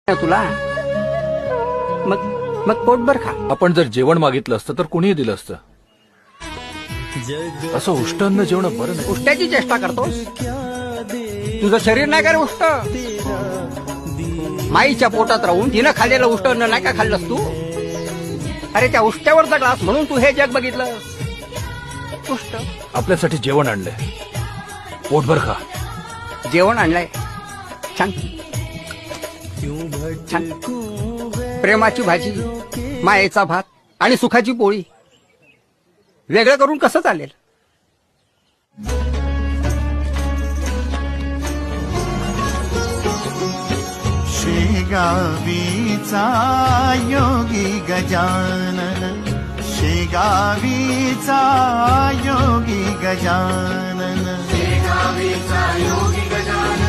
तुला मग मग पोटभर खा. आपण जर जेवण मागितलं असतं तर कुणीही दिलं असतं. असं उष्टान्न जेवण बरं नाही. उष्ट्याची चेष्टा करतोस. तुझं शरीर नाही का रे उष्ट? माईच्या पोटात राहून तिनं खाल्लेलं उष्टान्न नाही का खाल्लंस तू? अरे त्या उष्ट्यावरचा ग्लास म्हणून तू हे जग बघितलं. उष्ट आपल्यासाठी जेवण आणलंय, पोटभर खा. जेवण आणलंय छान छान. प्रेमाची भाजी, मायेचा भात आणि सुखाची पोळी. वेगळं करून कसं चालेल? शेगावीचा योगी गजानन, शेगावीचा योगी गजानन, शेगावीचा योगी गजानन.